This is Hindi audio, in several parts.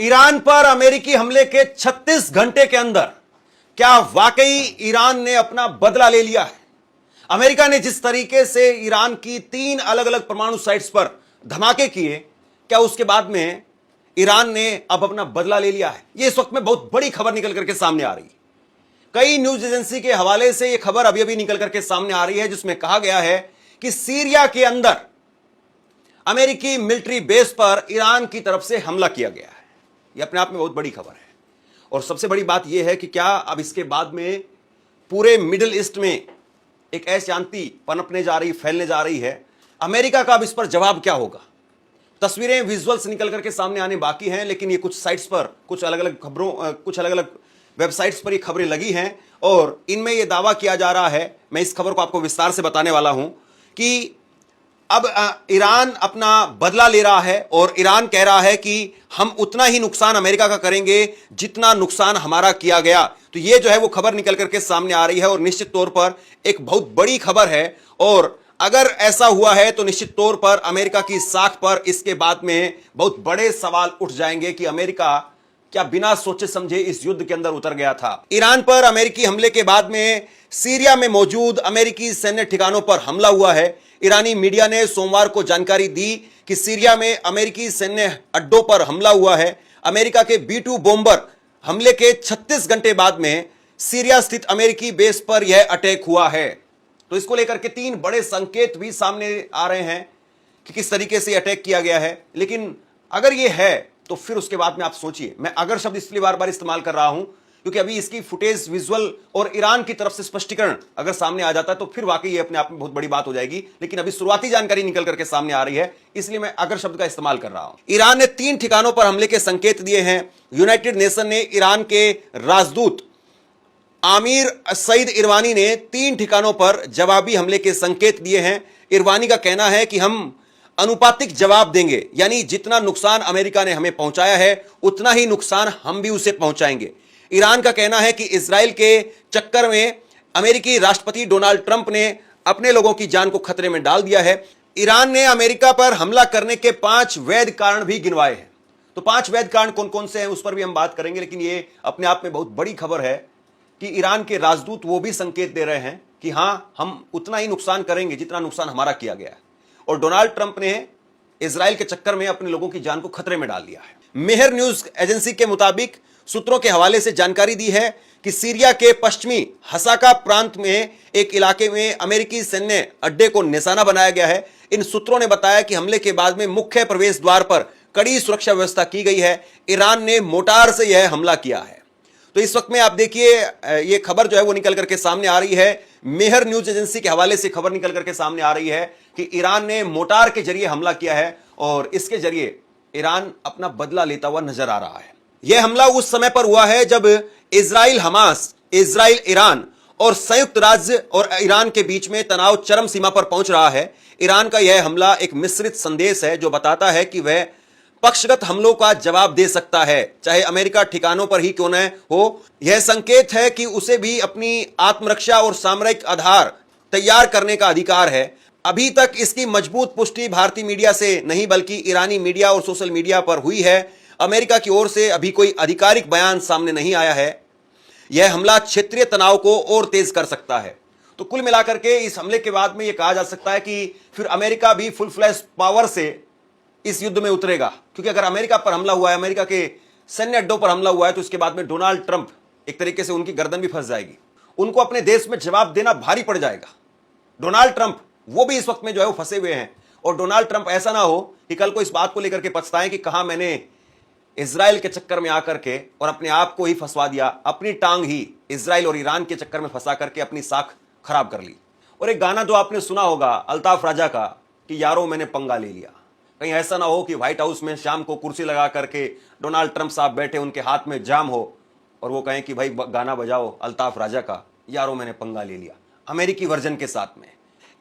ईरान पर अमेरिकी हमले के 36 घंटे के अंदर क्या वाकई ईरान ने अपना बदला ले लिया है? अमेरिका ने जिस तरीके से ईरान की 3 अलग अलग परमाणु साइट्स पर धमाके किए, क्या उसके बाद में ईरान ने अब अपना बदला ले लिया है? यह इस वक्त में बहुत बड़ी खबर निकल करके सामने आ रही है। कई न्यूज एजेंसी के हवाले से यह खबर अभी अभी निकल करके सामने आ रही है, जिसमें कहा गया है कि सीरिया के अंदर अमेरिकी मिलिट्री बेस पर ईरान की तरफ से हमला किया गया है। यह अपने आप में बहुत बड़ी खबर है। और सबसे बड़ी बात यह है कि क्या अब इसके बाद में पूरे मिडिल ईस्ट में एक अशांति पनपने जा रही, फैलने जा रही है। अमेरिका का अब इस पर जवाब क्या होगा? तस्वीरें, विजुअल्स निकल करके सामने आने बाकी हैं, लेकिन ये कुछ साइट्स पर, कुछ अलग अलग खबरों, कुछ अलग अलग वेबसाइट्स पर ये खबरें लगी हैं और इनमें यह दावा किया जा रहा है, मैं इस खबर को आपको विस्तार से बताने वाला हूं, कि अब ईरान अपना बदला ले रहा है और ईरान कह रहा है कि हम उतना ही नुकसान अमेरिका का करेंगे जितना नुकसान हमारा किया गया। तो ये जो है वो खबर निकल करके सामने आ रही है और निश्चित तौर पर एक बहुत बड़ी खबर है। और अगर ऐसा हुआ है तो निश्चित तौर पर अमेरिका की साख पर इसके बाद में बहुत बड़े सवाल उठ जाएंगे कि अमेरिका क्या बिना सोचे समझे इस युद्ध के अंदर उतर गया था। ईरान पर अमेरिकी हमले के बाद में सीरिया में मौजूद अमेरिकी सैन्य ठिकानों पर हमला हुआ है। ईरानी मीडिया ने सोमवार को जानकारी दी कि सीरिया में अमेरिकी सैन्य अड्डों पर हमला हुआ है। अमेरिका के B-2 बॉम्बर हमले के 36 घंटे बाद में सीरिया स्थित अमेरिकी बेस पर यह अटैक हुआ है। तो इसको लेकर के 3 बड़े संकेत भी सामने आ रहे हैं कि किस तरीके से अटैक किया गया है। लेकिन अगर यह है तो फिर उसके बाद में आप सोचिए, मैं अगर शब्द इसलिए बार बार इस्तेमाल कर रहा हूं क्योंकि अभी इसकी फुटेज, विजुअल और ईरान की तरफ से स्पष्टीकरण अगर सामने आ जाता है तो फिर वाकई ये अपने आप में बहुत बड़ी बात हो जाएगी। लेकिन अभी शुरुआती जानकारी निकल करके सामने आ रही है, इसलिए मैं अगर शब्द का इस्तेमाल कर रहा हूं। ईरान ने 3 ठिकानों पर हमले के संकेत दिए हैं। यूनाइटेड नेशन ने ईरान के राजदूत आमिर सईद इरवानी ने 3 ठिकानों पर जवाबी हमले के संकेत दिए हैं। इरवानी का कहना है कि हम अनुपातिक जवाब देंगे, यानी जितना नुकसान अमेरिका ने हमें पहुंचाया है उतना ही नुकसान हम भी उसे पहुंचाएंगे। ईरान का कहना है कि इजराइल के चक्कर में अमेरिकी राष्ट्रपति डोनाल्ड ट्रंप ने अपने लोगों की जान को खतरे में डाल दिया है। ईरान ने अमेरिका पर हमला करने के 5 वैध कारण भी गिनवाए हैं। तो 5 वैध कारण कौन कौन से हैं उस पर भी हम बात करेंगे। लेकिन ये अपने आप में बहुत बड़ी खबर है कि ईरान के राजदूत वो भी संकेत दे रहे हैं कि हां, हम उतना ही नुकसान करेंगे जितना नुकसान हमारा किया गया है। और डोनाल्ड ट्रंप ने इजराइल के चक्कर में अपने लोगों की जान को खतरे में डाल दिया है। मेहर न्यूज एजेंसी के मुताबिक सूत्रों के हवाले से जानकारी दी है कि सीरिया के पश्चिमी हसाका प्रांत में एक इलाके में अमेरिकी सैन्य अड्डे को निशाना बनाया गया है। इन सूत्रों ने बताया कि हमले के बाद में मुख्य प्रवेश द्वार पर कड़ी सुरक्षा व्यवस्था की गई है। ईरान ने मोटार से यह हमला किया है। तो इस वक्त में आप देखिए, यह खबर जो है वो निकल करके सामने आ रही है। मेहर न्यूज एजेंसी के हवाले से खबर निकल करके सामने आ रही है कि ईरान ने मोटार के जरिए हमला किया है और इसके जरिए ईरान अपना बदला लेता हुआ नजर आ रहा है। यह हमला उस समय पर हुआ है जब इजराइल हमास, इजराइल ईरान और संयुक्त राज्य और ईरान के बीच में तनाव चरम सीमा पर पहुंच रहा है। ईरान का यह हमला एक मिश्रित संदेश है जो बताता है कि वह पक्षगत हमलों का जवाब दे सकता है, चाहे अमेरिका ठिकानों पर ही क्यों न हो। यह संकेत है कि उसे भी अपनी आत्मरक्षा और सामरिक आधार तैयार करने का अधिकार है। अभी तक इसकी मजबूत पुष्टि भारतीय मीडिया से नहीं बल्कि ईरानी मीडिया और सोशल मीडिया पर हुई है। अमेरिका की ओर से अभी कोई आधिकारिक बयान सामने नहीं आया है। यह हमला क्षेत्रीय तनाव को और तेज कर सकता है। तो कुल मिलाकर के इस हमले के बाद में यह कहा जा सकता है कि फिर अमेरिका भी फुल फ्लैश पावर से इस युद्ध में उतरेगा, क्योंकि अगर अमेरिका पर हमला हुआ है, अमेरिका के सैन्य अड्डों पर हमला हुआ है, तो इसके बाद में डोनाल्ड ट्रंप एक तरीके से उनकी गर्दन भी फंस जाएगी। उनको अपने देश में जवाब देना भारी पड़ जाएगा। डोनाल्ड ट्रंप वो भी इस वक्त में जो है वो फंसे हुए हैं। और डोनाल्ड ट्रंप ऐसा ना हो कि कल को इस बात को लेकर के पछताएं कि कहां मैंने इजराइल के चक्कर में आकर के और अपने आप को ही फंसवा दिया, अपनी टांग ही इजराइल और ईरान के चक्कर में फंसा करके अपनी साख खराब कर ली। और एक गाना जो आपने सुना होगा अल्ताफ राजा का कि यारों मैंने पंगा ले लिया। कहीं ऐसा ना हो कि व्हाइट हाउस में शाम को कुर्सी लगा करके डोनाल्ड ट्रंप साहब बैठे, उनके हाथ में जाम हो और वो कहें कि भाई गाना बजाओ अल्ताफ राजा का, यारों मैंने पंगा ले लिया, अमेरिकी वर्जन के साथ में।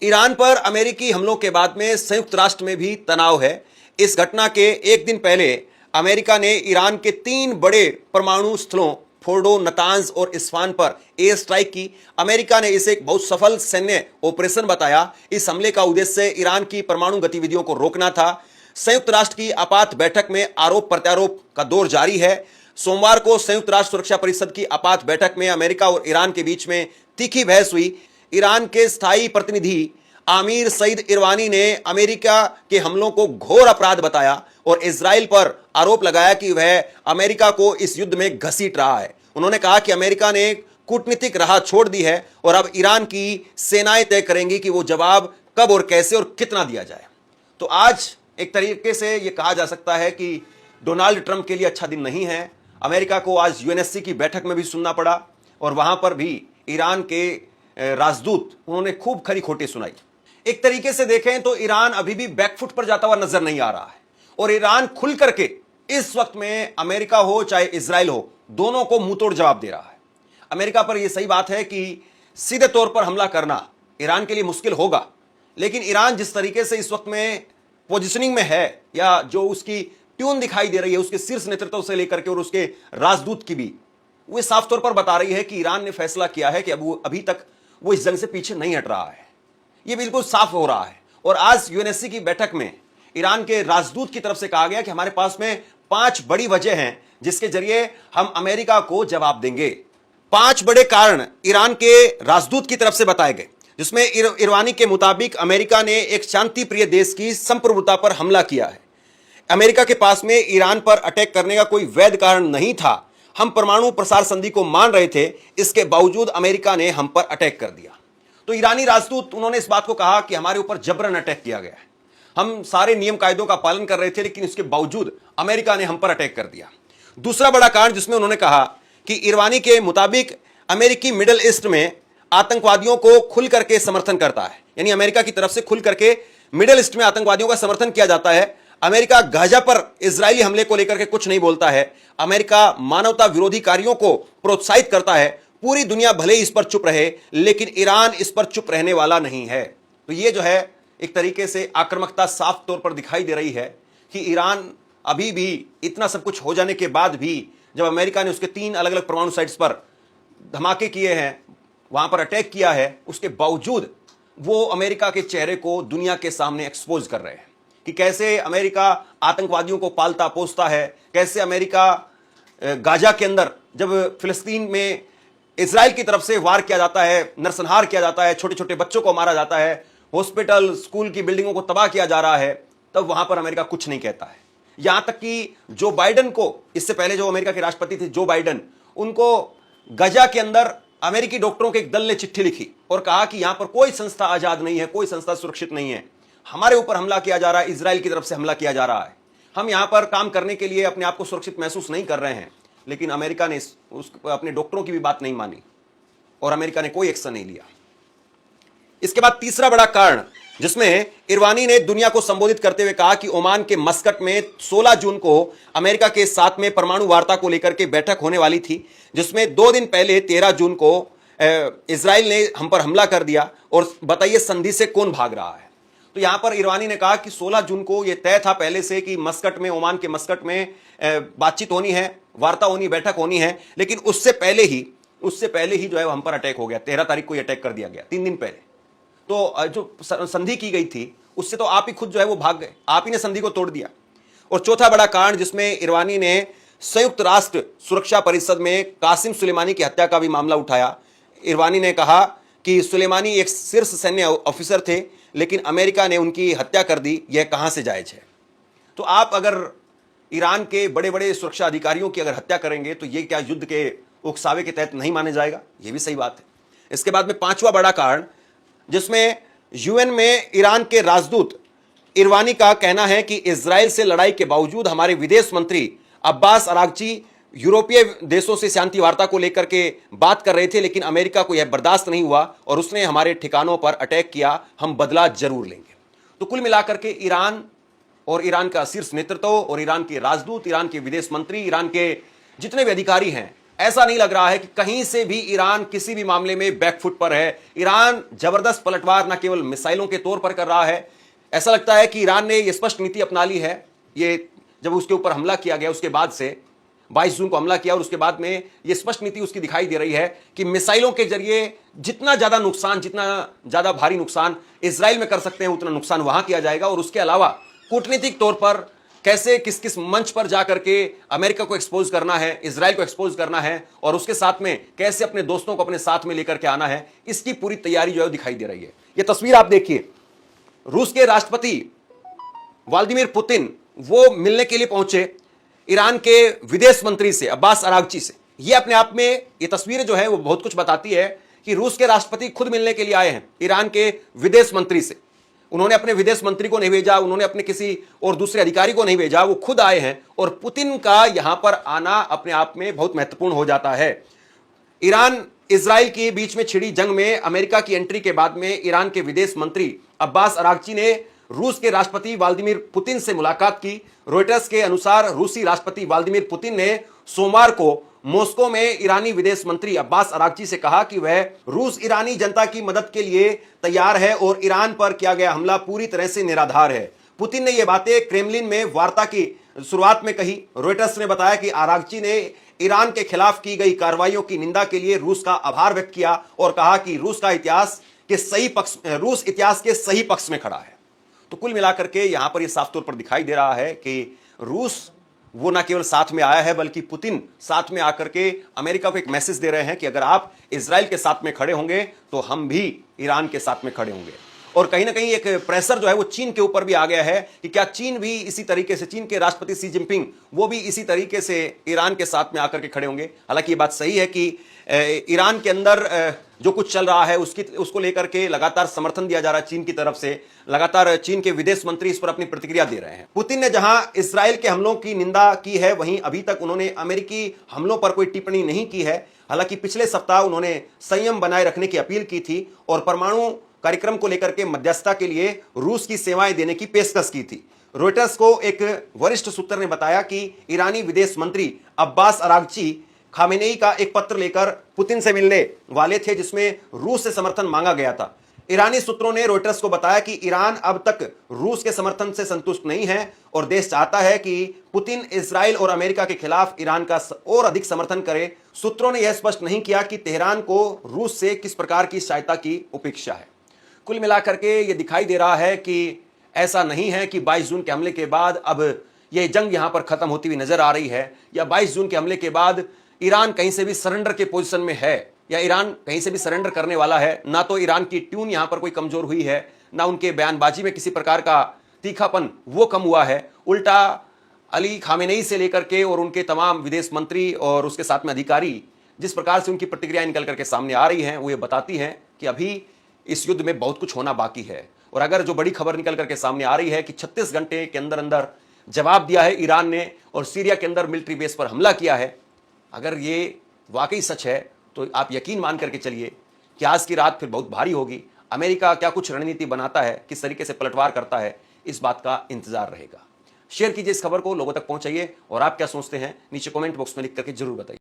ईरान पर अमेरिकी हमलों के बाद में संयुक्त राष्ट्र में भी तनाव है। इस घटना के एक दिन पहले अमेरिका ने ईरान के 3 बड़े परमाणु स्थलों फोर्डो, नतांज और इस्फान पर एयर स्ट्राइक की। अमेरिका ने इसे एक बहुत सफल सैन्य ऑपरेशन बताया। इस हमले का उद्देश्य ईरान की परमाणु गतिविधियों को रोकना था। संयुक्त राष्ट्र की आपात बैठक में आरोप प्रत्यारोप का दौर जारी है। सोमवार को संयुक्त राष्ट्र सुरक्षा परिषद की आपात बैठक में अमेरिका और ईरान के बीच में तीखी बहस हुई। ईरान के स्थायी प्रतिनिधि आमिर सईद इरवानी ने अमेरिका के हमलों को घोर अपराध बताया और इजराइल पर आरोप लगाया कि वह अमेरिका को इस युद्ध में घसीट रहा है। उन्होंने कहा कि अमेरिका ने कूटनीतिक राह छोड़ दी है और अब ईरान की सेनाएं तय करेंगी कि वो जवाब कब और कैसे और कितना दिया जाए। तो आज एक तरीके से यह कहा जा सकता है कि डोनाल्ड ट्रंप के लिए अच्छा दिन नहीं है। अमेरिका को आज यूएनएससी की बैठक में भी सुनना पड़ा और वहां पर भी ईरान के राजदूत उन्होंने खूब खरी खोटी सुनाई। एक तरीके से देखें तो ईरान अभी भी बैकफुट पर जाता हुआ नजर नहीं आ रहा है और ईरान खुल करके इस वक्त में अमेरिका हो चाहे इजराइल हो, दोनों को मुंहतोड़ जवाब दे रहा है। अमेरिका पर यह सही बात है कि सीधे तौर पर हमला करना ईरान के लिए मुश्किल होगा, लेकिन ईरान जिस तरीके से इस वक्त में पोजिशनिंग में है या जो उसकी ट्यून दिखाई दे रही है उसके शीर्ष नेतृत्व से लेकर के और उसके राजदूत की भी, वे साफ तौर पर बता रही है कि ईरान ने फैसला किया है कि अब अभी तक वो इस जंग से पीछे नहीं हट रहा है। यह बिल्कुल साफ हो रहा है। और आज यूएनएससी की बैठक में ईरान के राजदूत की तरफ से कहा गया कि हमारे पास में 5 बड़ी वजह हैं जिसके जरिए हम अमेरिका को जवाब देंगे। 5 बड़े कारण ईरान के राजदूत की तरफ से बताए गए, जिसमें इरवानी के मुताबिक अमेरिका ने एक शांति प्रिय देश की संप्रभुता पर हमला किया है। अमेरिका के पास में ईरान पर अटैक करने का कोई वैध कारण नहीं था। हम परमाणु प्रसार संधि को मान रहे थे, इसके बावजूद अमेरिका ने हम पर अटैक कर दिया। तो ईरानी राजदूत उन्होंने इस बात को कहा कि हमारे ऊपर जबरन अटैक किया गया है, हम सारे नियम कायदों का पालन कर रहे थे, लेकिन इसके बावजूद अमेरिका ने हम पर अटैक कर दिया। दूसरा बड़ा कारण जिसमें उन्होंने कहा कि इरवानी के मुताबिक अमेरिकी मिडिल ईस्ट में आतंकवादियों को खुल करके समर्थन करता है, यानी अमेरिका की तरफ से खुल करके मिडिल ईस्ट में आतंकवादियों का समर्थन किया जाता है। अमेरिका गाजा पर इजरायली हमले को लेकर के कुछ नहीं बोलता है। अमेरिका मानवता विरोधी कार्यों को प्रोत्साहित करता है। पूरी दुनिया भले ही इस पर चुप रहे, लेकिन ईरान इस पर चुप रहने वाला नहीं है। तो ये जो है एक तरीके से आक्रामकता साफ तौर पर दिखाई दे रही है कि ईरान अभी भी इतना सब कुछ हो जाने के बाद भी, जब अमेरिका ने उसके 3 अलग अलग परमाणु साइट्स पर धमाके किए हैं, वहां पर अटैक किया है, उसके बावजूद वो अमेरिका के चेहरे को दुनिया के सामने एक्सपोज कर रहे हैं कि कैसे अमेरिका आतंकवादियों को पालता पोसता है, कैसे अमेरिका गाजा के अंदर जब फिलिस्तीन में इजराइल की तरफ से वार किया जाता है, नरसंहार किया जाता है, छोटे छोटे बच्चों को मारा जाता है, हॉस्पिटल स्कूल की बिल्डिंगों को तबाह किया जा रहा है, तब वहां पर अमेरिका कुछ नहीं कहता है। यहां तक कि जो बाइडन को, इससे पहले जो अमेरिका के राष्ट्रपति थे जो बाइडन, उनको गाजा के अंदर अमेरिकी डॉक्टरों के एक दल ने चिट्ठी लिखी और कहा कि यहां पर कोई संस्था आजाद नहीं है, कोई संस्था सुरक्षित नहीं है, हमारे ऊपर हमला किया जा रहा है, इजराइल की तरफ से हमला किया जा रहा है, हम यहां पर काम करने के लिए अपने आप को सुरक्षित महसूस नहीं कर रहे हैं। लेकिन अमेरिका ने अपने डॉक्टरों की भी बात नहीं मानी और अमेरिका ने कोई एक्शन नहीं लिया। इसके बाद तीसरा बड़ा कारण जिसमें इरवानी ने दुनिया को संबोधित करते हुए कहा कि ओमान के मस्कट में 16 जून को अमेरिका के साथ में परमाणु वार्ता को लेकर के बैठक होने वाली थी, जिसमें 2 दिन पहले 13 जून को इजराइल ने हम पर हमला कर दिया और बताइए संधि से कौन भाग रहा है। तो यहां पर इरवानी ने कहा कि 16 जून को यह तय था पहले से कि मस्कट में, ओमान के मस्कट में बातचीत होनी है, वार्ता होनी, बैठक होनी है, लेकिन उससे पहले ही जो है हम पर अटैक हो गया। 13 तारीख को यह अटैक कर दिया गया, 3 दिन पहले। तो जो संधि की गई थी उससे तो आप ही खुद जो है वो भाग गए, आप ही ने संधि को तोड़ दिया। और चौथा बड़ा कारण जिसमें इरवानी ने संयुक्त राष्ट्र सुरक्षा परिषद में कासिम सुलेमानी की हत्या का भी मामला उठाया। इरवानी ने कहा कि सुलेमानी एक शीर्ष सैन्य ऑफिसर थे, लेकिन अमेरिका ने उनकी हत्या कर दी, यह कहां से जायज है। तो आप अगर ईरान के बड़े बड़े सुरक्षा अधिकारियों की अगर हत्या करेंगे तो यह क्या युद्ध के उकसावे के तहत नहीं माने जाएगा? यह भी सही बात है। इसके बाद में 5वां बड़ा कारण जिसमें यूएन में ईरान के राजदूत इरवानी का कहना है कि इजराइल से लड़ाई के बावजूद हमारे विदेश मंत्री अब्बास अरागची यूरोपीय देशों से शांति वार्ता को लेकर के बात कर रहे थे, लेकिन अमेरिका को यह बर्दाश्त नहीं हुआ और उसने हमारे ठिकानों पर अटैक किया, हम बदला जरूर लेंगे। तो कुल मिलाकर के ईरान और ईरान का शीर्ष नेतृत्व और ईरान के राजदूत, ईरान के विदेश मंत्री, ईरान के जितने भी अधिकारी हैं, ऐसा नहीं लग रहा है कि कहीं से भी ईरान किसी भी मामले में बैकफुट पर है। ईरान जबरदस्त पलटवार न केवल मिसाइलों के तौर पर कर रहा है, ऐसा लगता है कि ईरान ने यह स्पष्ट नीति अपना ली है। ये जब उसके ऊपर हमला किया गया उसके बाद से 22 जून को हमला किया और उसके बाद में यह स्पष्ट नीति उसकी दिखाई दे रही है कि मिसाइलों के जरिए जितना ज्यादा नुकसान, जितना ज्यादा भारी नुकसान इजराइल में कर सकते हैं, उतना नुकसान वहां किया जाएगा। और उसके अलावा कूटनीतिक तौर पर कैसे किस किस मंच पर जाकर के अमेरिका को एक्सपोज करना है, इजराइल को एक्सपोज करना है और उसके साथ में कैसे अपने दोस्तों को अपने साथ में लेकर के आना है, इसकी पूरी तैयारी जो है दिखाई दे रही है। यह तस्वीर आप देखिए, रूस के राष्ट्रपति व्लादिमीर पुतिन वो मिलने के लिए पहुंचे ईरान के विदेश मंत्री से, अब्बास अरागची से। यह अपने आप में यह तस्वीर जो है वो बहुत कुछ बताती है कि रूस के राष्ट्रपति खुद मिलने के लिए आए हैं ईरान के विदेश मंत्री से। उन्होंने अपने विदेश मंत्री को नहीं भेजा, उन्होंने अपने किसी और दूसरे अधिकारी को नहीं भेजा, वो खुद आए हैं और पुतिन का यहां पर आना अपने आप में बहुत महत्वपूर्ण हो जाता है। ईरान इजराइल के बीच में छिड़ी जंग में अमेरिका की एंट्री के बाद में ईरान के विदेश मंत्री अब्बास अरागची ने रूस के राष्ट्रपति व्लादिमीर पुतिन से मुलाकात की। रॉयटर्स के अनुसार रूसी राष्ट्रपति व्लादिमीर पुतिन ने सोमवार को मॉस्को में ईरानी विदेश मंत्री अब्बास अरागची से कहा कि वह रूस ईरानी जनता की मदद के लिए तैयार है और ईरान पर किया गया हमला पूरी तरह से निराधार है। पुतिन ने यह बातें क्रेमलिन में वार्ता की शुरुआत में कही। रॉयटर्स ने बताया कि अरागची ने ईरान के खिलाफ की गई कार्रवाइयों की निंदा के लिए रूस का आभार व्यक्त किया और कहा कि रूस इतिहास के सही पक्ष में खड़ा है। तो कुल मिलाकर के यहां पर यह साफ तौर पर दिखाई दे रहा है कि रूस वो ना केवल साथ में आया है बल्कि पुतिन साथ में आकर के अमेरिका को एक मैसेज दे रहे हैं कि अगर आप इजराइल के साथ में खड़े होंगे तो हम भी ईरान के साथ में खड़े होंगे। और कहीं ना कहीं एक प्रेशर जो है वो चीन के ऊपर भी आ गया है कि क्या चीन भी इसी तरीके से, चीन के राष्ट्रपति शी जिनपिंग वो भी इसी तरीके से ईरान के साथ में आकर के खड़े होंगे। हालांकि ये बात सही है कि ईरान के अंदर जो कुछ चल रहा है उसको लेकर के लगातार समर्थन दिया जा रहा है चीन की तरफ से। लगातार चीन के विदेश मंत्री इस पर अपनी प्रतिक्रिया दे रहे हैं। पुतिन ने जहां इजराइल के हमलों की निंदा की है, वहीं अभी तक उन्होंने अमेरिकी हमलों पर कोई टिप्पणी नहीं की है। हालांकि पिछले सप्ताह उन्होंने संयम बनाए रखने की अपील की थी और परमाणु कार्यक्रम को लेकर के मध्यस्थता के लिए रूस की सेवाएं देने की पेशकश की थी। रॉयटर्स को एक वरिष्ठ सूत्र ने बताया कि ईरानी विदेश मंत्री अब्बास अरागची खामेनेई का एक पत्र लेकर पुतिन से मिलने वाले थे जिसमें रूस से समर्थन मांगा गया था। ईरानी सूत्रों ने रॉयटर्स को बताया कि ईरान अब तक रूस के समर्थन से संतुष्ट नहीं है और देश चाहता है कि पुतिन इजराइल और अमेरिका के खिलाफ ईरान का और अधिक समर्थन करे। सूत्रों ने यह स्पष्ट नहीं किया कि तेहरान को रूस से किस प्रकार की सहायता की अपेक्षा है। कुल मिलाकर के यह दिखाई दे रहा है कि ऐसा नहीं है कि 22 जून के हमले के बाद अब यह जंग यहां पर खत्म होती हुई नजर आ रही है, या 22 जून के हमले के बाद ईरान कहीं से भी सरेंडर के पोजीशन में है, या ईरान कहीं से भी सरेंडर करने वाला है। ना तो ईरान की ट्यून यहां पर कोई कमजोर हुई है, ना उनके बयानबाजी में किसी प्रकार का तीखापन वो कम हुआ है। उल्टा अली खामेनेई से लेकर के और उनके तमाम विदेश मंत्री और उसके साथ में अधिकारी जिस प्रकार से उनकी प्रतिक्रिया निकल करके सामने आ रही हैं, वो ये बताती हैं कि अभी इस युद्ध में बहुत कुछ होना बाकी है। और अगर जो बड़ी खबर निकल करके सामने आ रही है कि 36 घंटे के अंदर अंदर जवाब दिया है ईरान ने और सीरिया के अंदर मिलिट्री बेस पर हमला किया है, अगर ये वाकई सच है तो आप यकीन मान करके चलिए कि आज की रात फिर बहुत भारी होगी। अमेरिका क्या कुछ रणनीति बनाता है, किस तरीके से पलटवार करता है, इस बात का इंतजार रहेगा। शेयर कीजिए इस खबर को, लोगों तक पहुंचाइए और आप क्या सोचते हैं नीचे कमेंट बॉक्स में लिख करके जरूर बताइए।